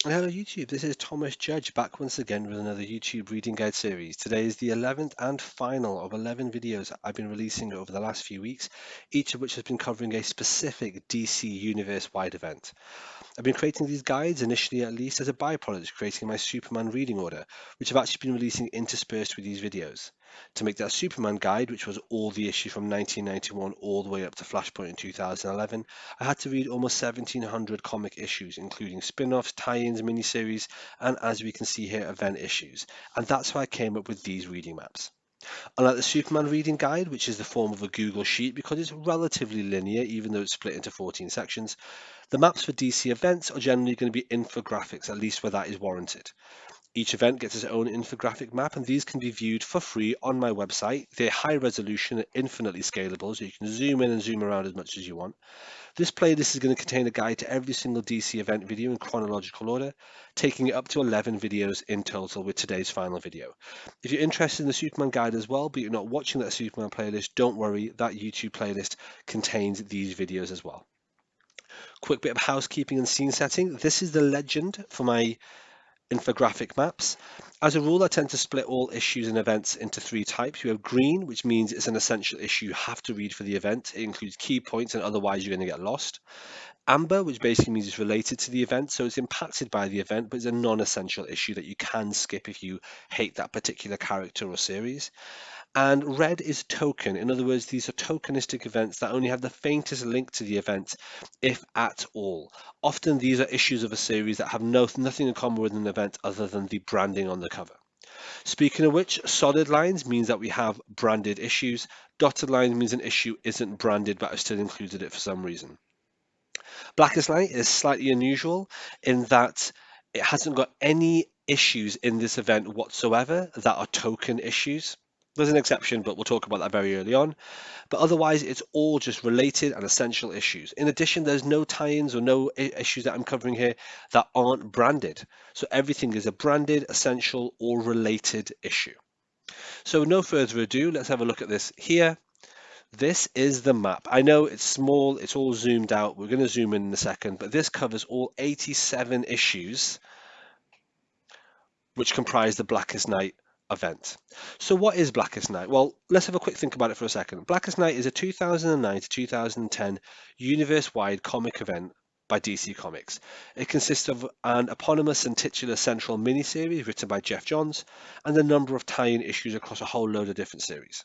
Hello YouTube, this is Thomas Judge back once again with another YouTube reading guide series. Today is the 11th and final of 11 videos I've been releasing over the last few weeks, each of which has been covering a specific DC universe-wide event. I've been creating these guides, initially at least, as a byproduct of creating my Superman reading order, which I've actually been releasing interspersed with these videos. To make that Superman guide, which was all the issues from 1991 all the way up to Flashpoint in 2011, I had to read almost 1,700 comic issues, including spin-offs, tie-ins, miniseries, and as we can see here, event issues. And that's how I came up with these reading maps. Unlike the Superman reading guide, which is the form of a Google Sheet because it's relatively linear, even though it's split into 14 sections, the maps for DC events are generally going to be infographics, at least where that is warranted. Each event gets its own infographic map, and these can be viewed for free on my website. They're high resolution and infinitely scalable, so you can zoom in and zoom around as much as you want. This playlist is going to contain a guide to every single DC event video in chronological order, taking it up to 11 videos in total with today's final video. If you're interested in the Superman guide as well, but you're not watching that Superman playlist, don't worry, that YouTube playlist contains these videos as well. Quick bit of housekeeping and scene setting. This is the legend for my infographic maps. As a rule, I tend to split all issues and events into three types. You have green, which means it's an essential issue you have to read for the event. It includes key points and otherwise you're going to get lost. Amber, which basically means it's related to the event, so it's impacted by the event, but it's a non-essential issue that you can skip if you hate that particular character or series. And red is token. In other words, these are tokenistic events that only have the faintest link to the event, if at all. Often these are issues of a series that have nothing in common with an event other than the branding on the cover. Speaking of which, solid lines means that we have branded issues. Dotted lines means an issue isn't branded but I've still included it for some reason. Blackest Night is slightly unusual in that it hasn't got any issues in this event whatsoever that are token issues. There's an exception, but we'll talk about that very early on. But otherwise, it's all just related and essential issues. In addition, there's no tie-ins or no issues that I'm covering here that aren't branded. So everything is a branded, essential, or related issue. So no further ado, let's have a look at this here. This is the map. I know it's small, it's all zoomed out. We're going to zoom in a second, but this covers all 87 issues which comprise the Blackest Night event. So what is Blackest Night? Well, let's have a quick think about it for a second. Blackest Night is a 2009 to 2010 universe-wide comic event by DC Comics. It consists of an eponymous and titular central miniseries written by Jeff Johns and a number of tie-in issues across a whole load of different series.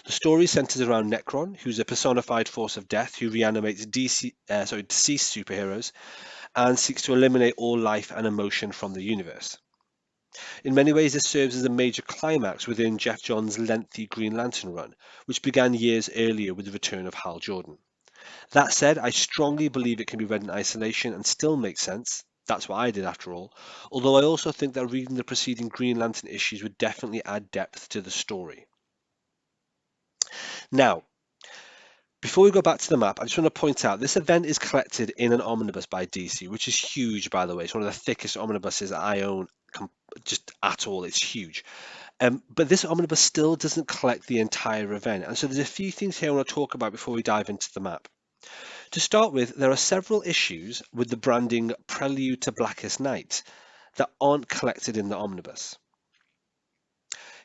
The story centers around Necron, who's a personified force of death who reanimates deceased superheroes and seeks to eliminate all life and emotion from the universe. In many ways, this serves as a major climax within Jeff Johns' lengthy Green Lantern run, which began years earlier with the return of Hal Jordan. That said, I strongly believe it can be read in isolation and still make sense. That's what I did after all. Although I also think that reading the preceding Green Lantern issues would definitely add depth to the story. Now, before we go back to the map, I just want to point out this event is collected in an omnibus by DC, which is huge, by the way. It's one of the thickest omnibuses I own, just at all. It's huge. But this omnibus still doesn't collect the entire event. And so there's a few things here I want to talk about before we dive into the map. To start with, there are several issues with the branding Prelude to Blackest Night that aren't collected in the omnibus.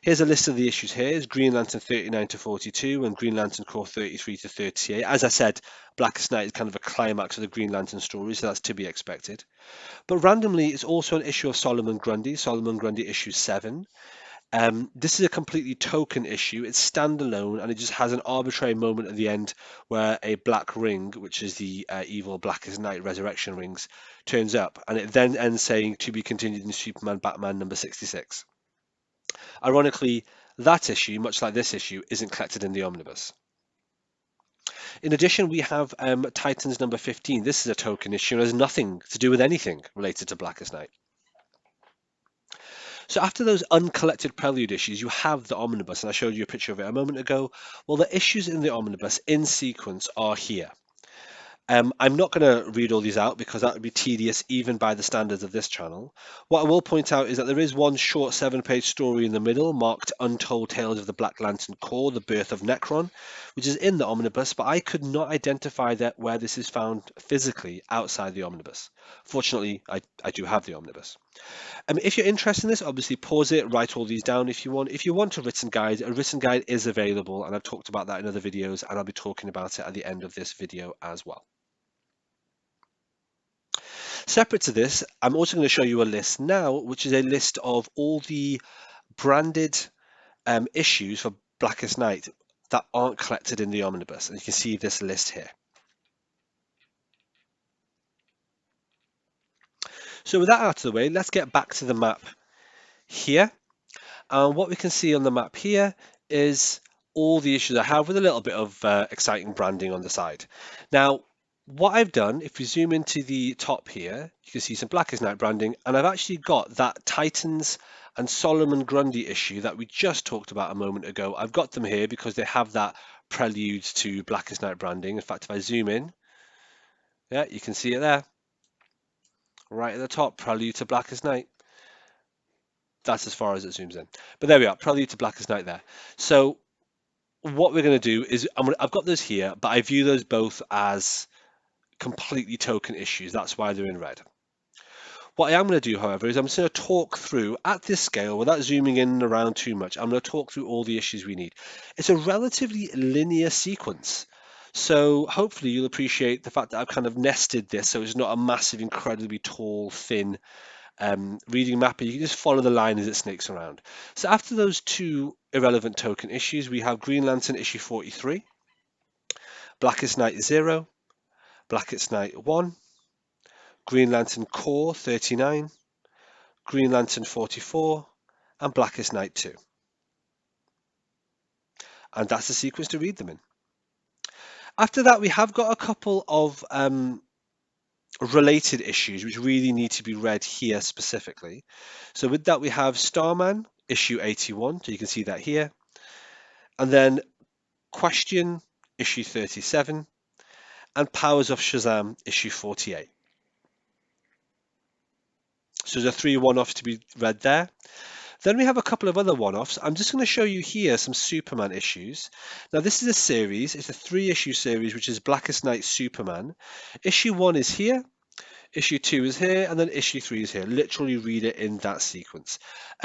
Here's a list of the issues here. Is Green Lantern 39 to 42 and Green Lantern Corps 33 to 38. As I said, Blackest Night is kind of a climax of the Green Lantern story, so that's to be expected. But randomly, it's also an issue of Solomon Grundy issue 7. This is a completely token issue. It's standalone and it just has an arbitrary moment at the end where a black ring, which is the evil Blackest Night resurrection rings, turns up. And it then ends saying to be continued in Superman Batman number 66. Ironically, that issue, much like this issue, isn't collected in the omnibus. In addition, we have Titans number 15. This is a token issue and has nothing to do with anything related to Blackest Night. So after those uncollected Prelude issues, you have the omnibus, and I showed you a picture of it a moment ago. Well, the issues in the omnibus in sequence are here. I'm not going to read all these out because that would be tedious even by the standards of this channel. What I will point out is that there is one short 7-page story in the middle marked Untold Tales of the Black Lantern Corps, The Birth of Necron, which is in the omnibus, but I could not identify that where this is found physically outside the omnibus. Fortunately, I do have the omnibus. If you're interested in this, obviously pause it, write all these down if you want. If you want a written guide is available, and I've talked about that in other videos, and I'll be talking about it at the end of this video as well. Separate to this, I'm also going to show you a list now, which is a list of all the branded issues for Blackest Night that aren't collected in the omnibus. And you can see this list here. So with that out of the way, let's get back to the map here. And what we can see on the map here is all the issues I have with a little bit of exciting branding on the side. Now, what I've done, if we zoom into the top here, you can see some Blackest Night branding, and I've actually got that Titans and Solomon Grundy issue that we just talked about a moment ago. I've got them here because they have that prelude to Blackest Night branding. In fact, if I zoom in, yeah, you can see it there, right at the top, prelude to Blackest Night. That's as far as it zooms in. But there we are, prelude to Blackest Night there. So what we're going to do is I've got those here, but I view those both as completely token issues. That's why they're in red. What I am going to do, however, is I'm just going to talk through at this scale without zooming in and around too much. I'm going to talk through all the issues we need. It's a relatively linear sequence. So hopefully you'll appreciate the fact that I've kind of nested this so it's not a massive, incredibly tall, thin reading map, and you can just follow the line as it snakes around. So after those two irrelevant token issues, we have Green Lantern issue 43, Blackest Night 0, Blackest Night 1, Green Lantern Corps 39, Green Lantern 44, and Blackest Night 2. And that's the sequence to read them in. After that, we have got a couple of related issues which really need to be read here specifically. So with that, we have Starman issue 81, so you can see that here. And then Question issue 37 and Powers of Shazam issue 48. So there are 3 one-offs to be read there. Then we have a couple of other one-offs. I'm just going to show you here some Superman issues. Now this is a series. It's a 3-issue series, which is Blackest Night Superman. Issue 1 is here. Issue 2 is here, and then issue 3 is here. Literally read it in that sequence.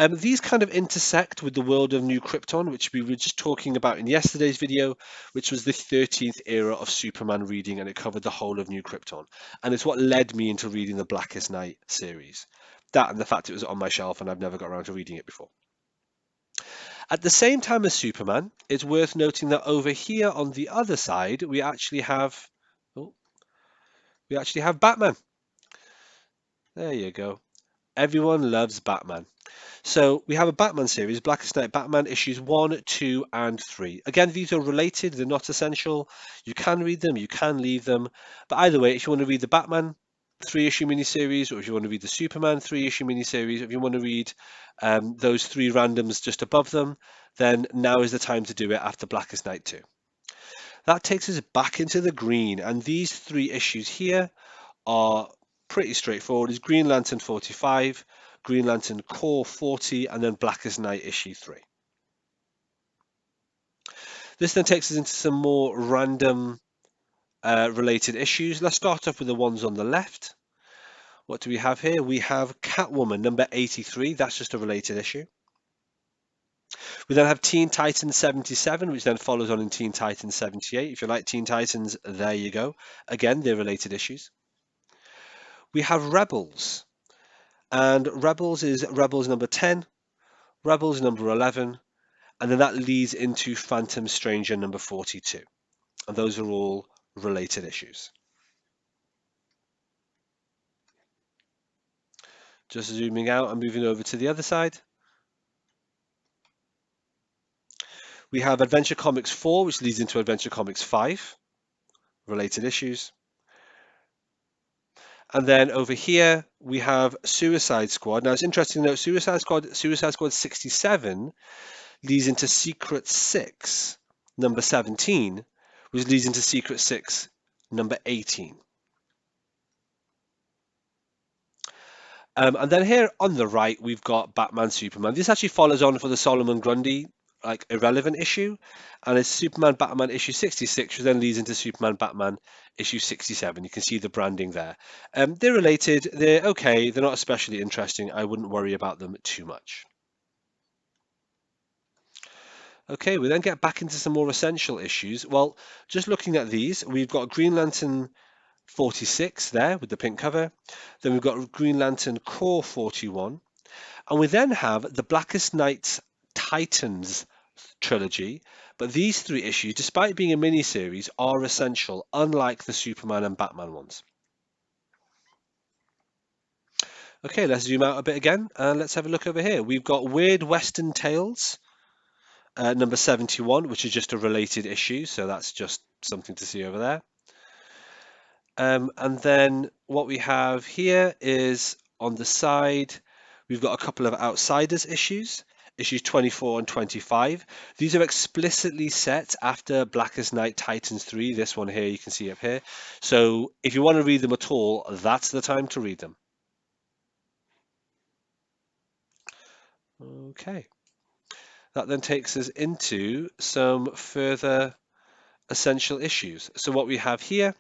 These kind of intersect with the world of New Krypton, which we were just talking about in yesterday's video, which was the 13th era of Superman reading, and it covered the whole of New Krypton. And it's what led me into reading the Blackest Night series. That and the fact it was on my shelf and I've never got around to reading it before. At the same time as Superman, it's worth noting that over here on the other side, we actually have Batman. There you go. Everyone loves Batman. So we have a Batman series, Blackest Night Batman issues 1, 2, and 3. Again, these are related, they're not essential. You can read them, you can leave them. But either way, if you want to read the Batman 3-issue miniseries, or if you want to read the Superman 3-issue miniseries, if you want to read those 3 randoms just above them, then now is the time to do it after Blackest Night 2. That takes us back into the green, and these 3 issues here are pretty straightforward. It's Green Lantern 45, Green Lantern Corps 40, and then Blackest Night issue 3. This then takes us into some more random related issues. Let's start off with the ones on the left. What do we have here? We have Catwoman number 83. That's just a related issue. We then have Teen Titans 77, which then follows on in Teen Titans 78. If you like Teen Titans, there you go. Again, they're related issues. We have Rebels, and Rebels is Rebels number 10, Rebels number 11, and then that leads into Phantom Stranger number 42. And those are all related issues. Just zooming out and moving over to the other side. We have Adventure Comics 4, which leads into Adventure Comics 5, related issues. And then over here, we have Suicide Squad. Now, it's interesting to note Suicide Squad 67 leads into Secret 6, number 17, which leads into Secret 6, number 18. And then here on the right, we've got Batman Superman. This actually follows on for the Solomon Grundy irrelevant issue, and it's Superman Batman issue 66, which then leads into Superman Batman issue 67. You can see the branding there. They're related. They're okay. They're not especially interesting. I wouldn't worry about them too much. Okay, we then get back into some more essential issues. Well, just looking at these, we've got Green Lantern 46 there with the pink cover. Then we've got Green Lantern Core 41. And we then have the Blackest Night Titans trilogy. But these 3 issues, despite being a mini-series, are essential, unlike the Superman and Batman ones. Okay, let's zoom out a bit again and let's have a look over here. We've got Weird Western Tales, number 71, which is just a related issue, so that's just something to see over there. And then what we have here is on the side, we've got a couple of Outsiders issues, issues 24 and 25. These are explicitly set after Blackest Night Titans 3. This one here, you can see up here. So if you want to read them at all, that's the time to read them. Okay. That then takes us into some further essential issues. So what we have here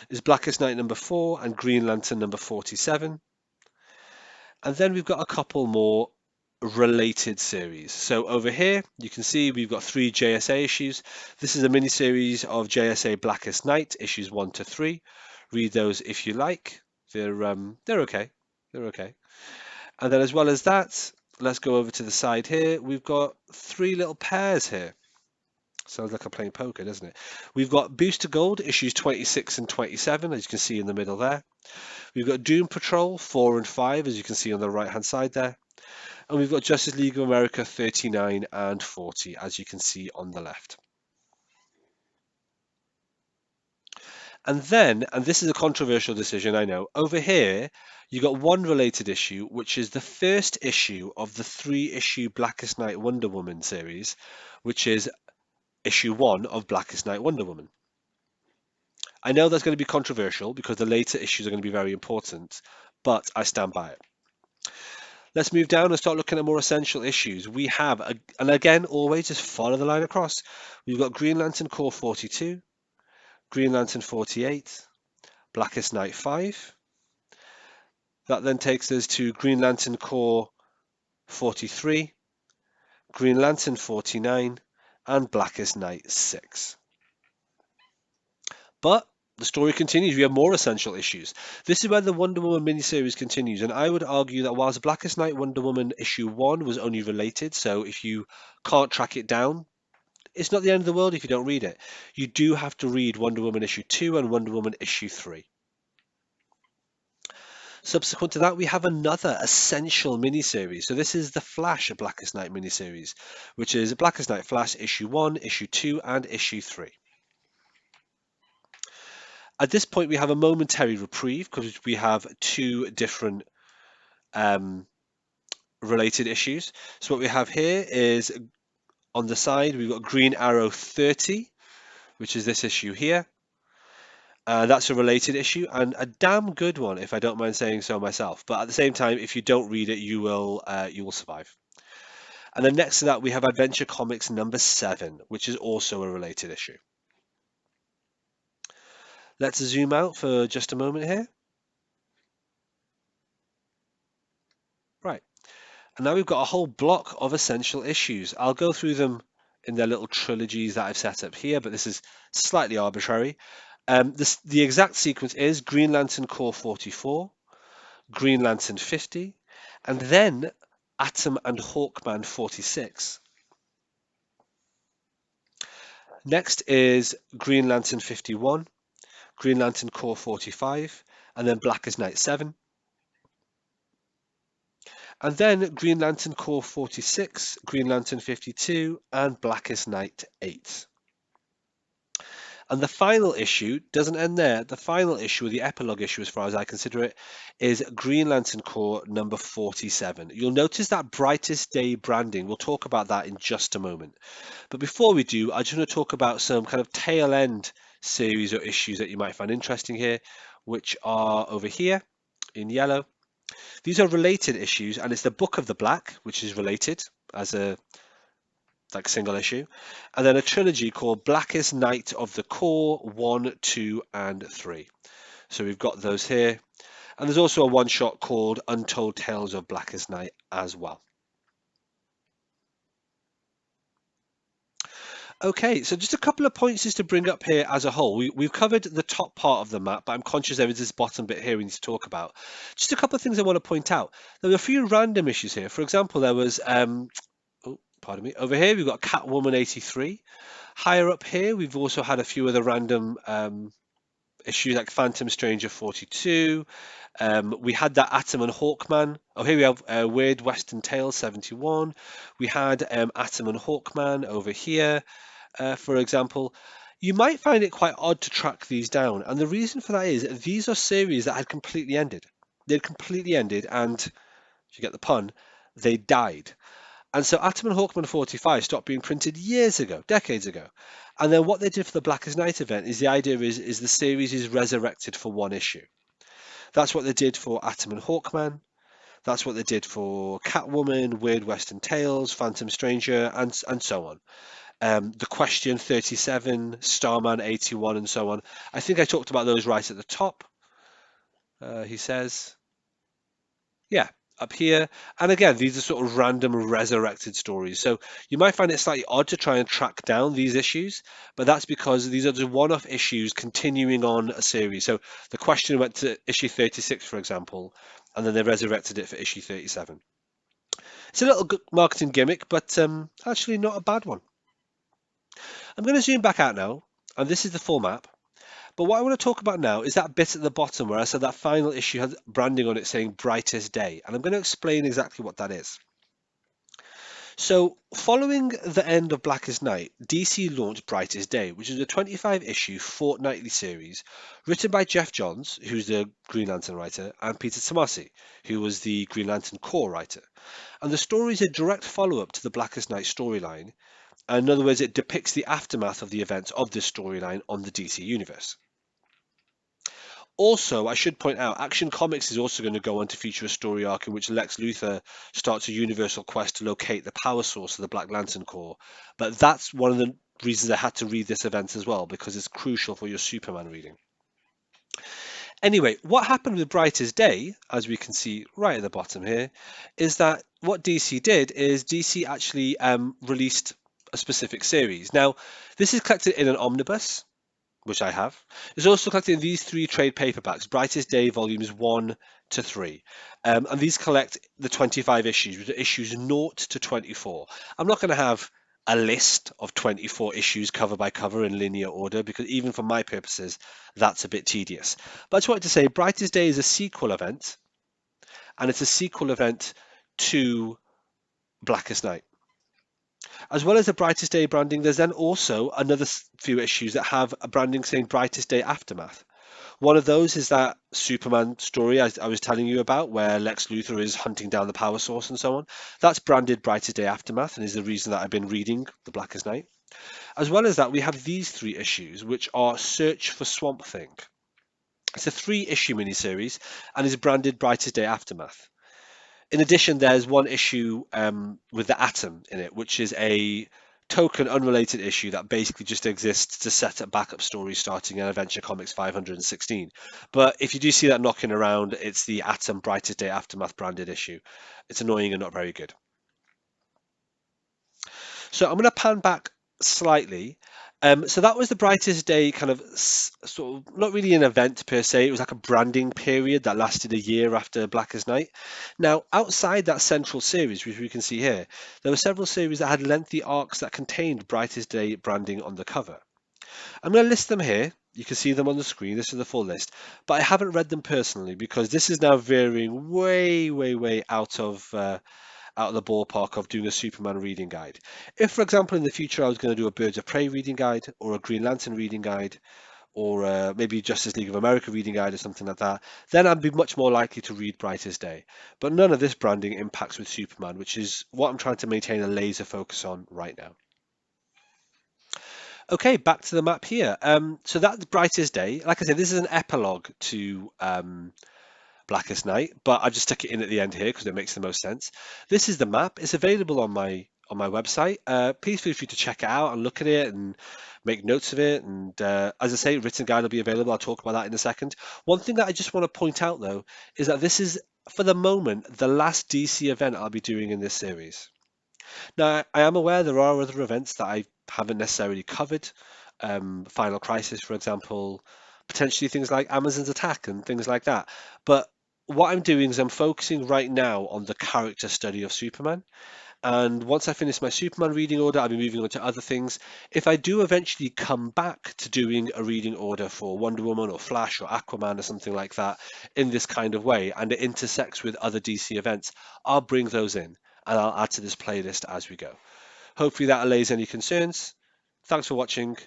is Blackest Night number 4 and Green Lantern number 47. And then we've got a couple more related series. So over here, you can see we've got 3 JSA issues. This is a mini series of JSA Blackest Night, issues 1 to 3. Read those if you like. They're okay. They're okay. And then as well as that, let's go over to the side here. We've got 3 little pairs here. Sounds like I'm playing poker, doesn't it? We've got Booster Gold, issues 26 and 27, as you can see in the middle there. We've got Doom Patrol 4 and 5, as you can see on the right-hand side there. And we've got Justice League of America 39 and 40, as you can see on the left. And then, and this is a controversial decision, I know, over here, you got one related issue, which is the first issue of the 3-issue Blackest Night Wonder Woman series, which is issue 1 of Blackest Night Wonder Woman. I know that's going to be controversial because the later issues are going to be very important, but I stand by it. Let's move down and start looking at more essential issues. We have, and again, always just follow the line across. We've got Green Lantern Core 42, Green Lantern 48, Blackest Night 5. That then takes us to Green Lantern Core 43, Green Lantern 49, and Blackest Night 6. But the story continues. We have more essential issues. This is where the Wonder Woman miniseries continues, and I would argue that whilst Blackest Night Wonder Woman issue 1 was only related, so if you can't track it down, it's not the end of the world if you don't read it. You do have to read Wonder Woman issue 2 and Wonder Woman issue 3. Subsequent to that, we have another essential miniseries. So this is the Flash Blackest Night miniseries, which is Blackest Night Flash issue 1, issue 2, and issue 3. At this point, we have a momentary reprieve because we have 2 different related issues. So what we have here is on the side, we've got Green Arrow 30, which is this issue here. That's a related issue and a damn good one, if I don't mind saying so myself. But at the same time, if you don't read it, you will survive. And then next to that, we have Adventure Comics number 7, which is also a related issue. Let's zoom out for just a moment here. Right. And now we've got a whole block of essential issues. I'll go through them in their little trilogies that I've set up here, but this is slightly arbitrary. The exact sequence is Green Lantern Core 44, Green Lantern 50, and then Atom and Hawkman 46. Next is Green Lantern 51, Green Lantern Core 45, and then Blackest Night 7. And then Green Lantern Core 46, Green Lantern 52, and Blackest Night 8. And the final issue doesn't end there. The final issue, or the epilogue issue as far as I consider it, is Green Lantern Corps number 47. You'll notice that Brightest Day branding. We'll talk about that in just a moment. But before we do, I just want to talk about some kind of tail end series or issues that you might find interesting here, which are over here in yellow. These are related issues, and it's the Book of the Black, which is related as a single issue, and then a trilogy called Blackest Night of the Core 1, 2, and 3. So we've got those here. And there's also a one-shot called Untold Tales of Blackest Night as well. Okay, so just a couple of points just to bring up here as a whole. We've covered the top part of the map, but I'm conscious there is this bottom bit here we need to talk about. Just a couple of things I want to point out. There were a few random issues here. For example, there was, oh, pardon me, over here we've got Catwoman 83. Higher up here, we've also had a few other random issues like Phantom Stranger 42. We had that Atom and Hawkman. Oh, here we have Weird Western Tales 71. We had Atom and Hawkman over here, for example. You might find it quite odd to track these down, and the reason for that is these are series that had completely ended. They'd completely ended, and if you get the pun, they died. And so Atom and Hawkman 45 stopped being printed years ago, decades ago. And then what they did for the Blackest Night event is the idea is the series is resurrected for one issue. That's what they did for Atom and Hawkman. That's what they did for Catwoman, Weird Western Tales, Phantom Stranger, and so on. The Question 37, Starman 81, and so on. I think I talked about those right at the top. He says. Yeah, up here. And again, these are sort of random resurrected stories. So you might find it slightly odd to try and track down these issues, but that's because these are just one-off issues continuing on a series. So the Question went to issue 36, for example, and then they resurrected it for issue 37. It's a little good marketing gimmick, but actually not a bad one. I'm going to zoom back out now, and this is the full map. But what I want to talk about now is that bit at the bottom where I said that final issue has branding on it saying Brightest Day. And I'm going to explain exactly what that is. So, following the end of Blackest Night, DC launched Brightest Day, which is a 25-issue fortnightly series written by Jeff Johns, who's the Green Lantern writer, and Peter Tomasi, who was the Green Lantern core writer. And the story is a direct follow-up to the Blackest Night storyline. In other words, it depicts the aftermath of the events of this storyline on the DC universe. Also, I should point out, Action Comics is also going to go on to feature a story arc in which Lex Luthor starts a universal quest to locate the power source of the Black Lantern Corps. But that's one of the reasons I had to read this event as well, because it's crucial for your Superman reading. Anyway, what happened with Brightest Day, as we can see right at the bottom here, is that what DC did is DC actually released a specific series. Now, this is collected in an omnibus, which I have. It's also collected in these three trade paperbacks, Brightest Day volumes 1 to 3. And these collect the 25 issues, which are issues 0 to 24. I'm not going to have a list of 24 issues cover by cover in linear order, because even for my purposes, that's a bit tedious. But I just wanted to say Brightest Day is a sequel event, and it's a sequel event to Blackest Night. As well as the Brightest Day branding, there's then also another few issues that have a branding saying Brightest Day Aftermath. One of those is that Superman story I was telling you about, where Lex Luthor is hunting down the power source and so on. That's branded Brightest Day Aftermath and is the reason that I've been reading The Blackest Night. As well as that, we have these three issues, which are Search for Swamp Thing. It's a 3-issue miniseries and is branded Brightest Day Aftermath. In addition, there's one issue with the Atom in it, which is a token unrelated issue that basically just exists to set up backup stories starting in Adventure Comics 516. But if you do see that knocking around, it's the Atom Brightest Day Aftermath branded issue. It's annoying and not very good. So I'm going to pan back slightly. So that was the Brightest Day kind of sort of not really an event per se. It was like a branding period that lasted a year after Blackest Night. Now, outside that central series, which we can see here, there were several series that had lengthy arcs that contained Brightest Day branding on the cover. I'm going to list them here. You can see them on the screen. This is the full list. But I haven't read them personally because this is now veering way, way, way out of the ballpark of doing a Superman reading guide. If, for example, in the future I was going to do a Birds of Prey reading guide or a Green Lantern reading guide or maybe Justice League of America reading guide or something like that, then I'd be much more likely to read Brightest Day. But none of this branding impacts with Superman, which is what I'm trying to maintain a laser focus on right now. Okay, back to the map here. So that's Brightest Day. Like I said, this is an epilogue to Blackest Night, but I just stuck it in at the end here because it makes the most sense. This is the map. It's available on my website. Please feel free to check it out and look at it and make notes of it. And as I say, written guide will be available. I'll talk about that in a second. One thing that I just want to point out though is that this is, for the moment, the last DC event I'll be doing in this series. Now, I am aware there are other events that I haven't necessarily covered. Final Crisis, for example, potentially things like Amazon's Attack and things like that. But what I'm doing is I'm focusing right now on the character study of Superman. And once I finish my Superman reading order, I'll be moving on to other things. If I do eventually come back to doing a reading order for Wonder Woman or Flash or Aquaman or something like that in this kind of way, and it intersects with other DC events, I'll bring those in and I'll add to this playlist as we go. Hopefully that allays any concerns. Thanks for watching.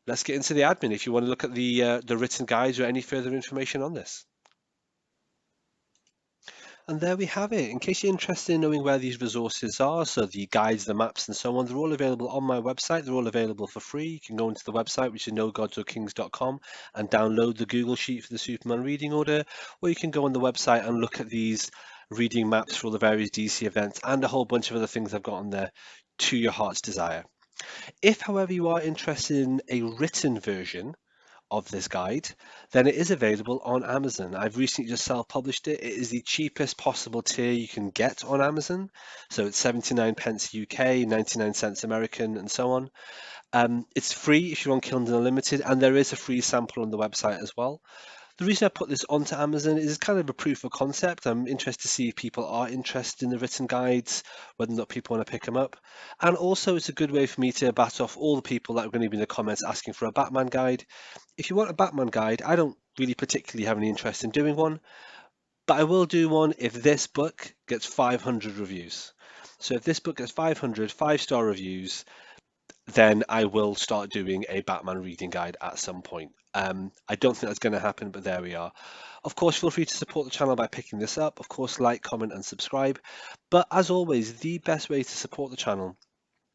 Let's get into the admin if you want to look at the written guides or any further information on this. And there we have it. In case you're interested in knowing where these resources are, so the guides, the maps, and so on, they're all available on my website. They're all available for free. You can go into the website, which is nogodsorkings.com, and download the Google Sheet for the Superman reading order, or you can go on the website and look at these reading maps for all the various DC events and a whole bunch of other things I've got on there to your heart's desire. If, however, you are interested in a written version of this guide, then it is available on Amazon. I've recently just self-published it. It is the cheapest possible tier you can get on Amazon. So it's 79 pence UK, 99 cents American, and so on. It's free if you're on Kindle Unlimited, and there is a free sample on the website as well. The reason I put this onto Amazon is kind of a proof of concept. I'm interested to see if people are interested in the written guides, whether or not people want to pick them up. And also, it's a good way for me to bat off all the people that are going to be in the comments asking for a Batman guide. If you want a Batman guide, I don't really particularly have any interest in doing one, but I will do one if this book gets 500 reviews. So if this book gets 500 5-star reviews, then I will start doing a Batman reading guide at some point. I don't think that's going to happen, but there we are. Of course, feel free to support the channel by picking this up. Of course, like, comment, and subscribe. But as always, the best way to support the channel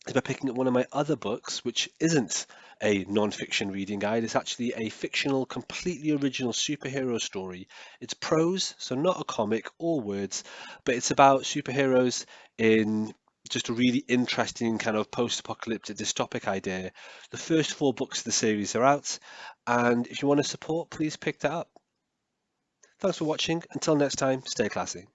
is by picking up one of my other books, which isn't a non-fiction reading guide. It's actually a fictional, completely original superhero story. It's prose, so not a comic or words, but it's about superheroes in just a really interesting kind of post-apocalyptic dystopic idea. The first 4 books of the series are out, and if you want to support, please pick that up. Thanks for watching. Until next time, stay classy.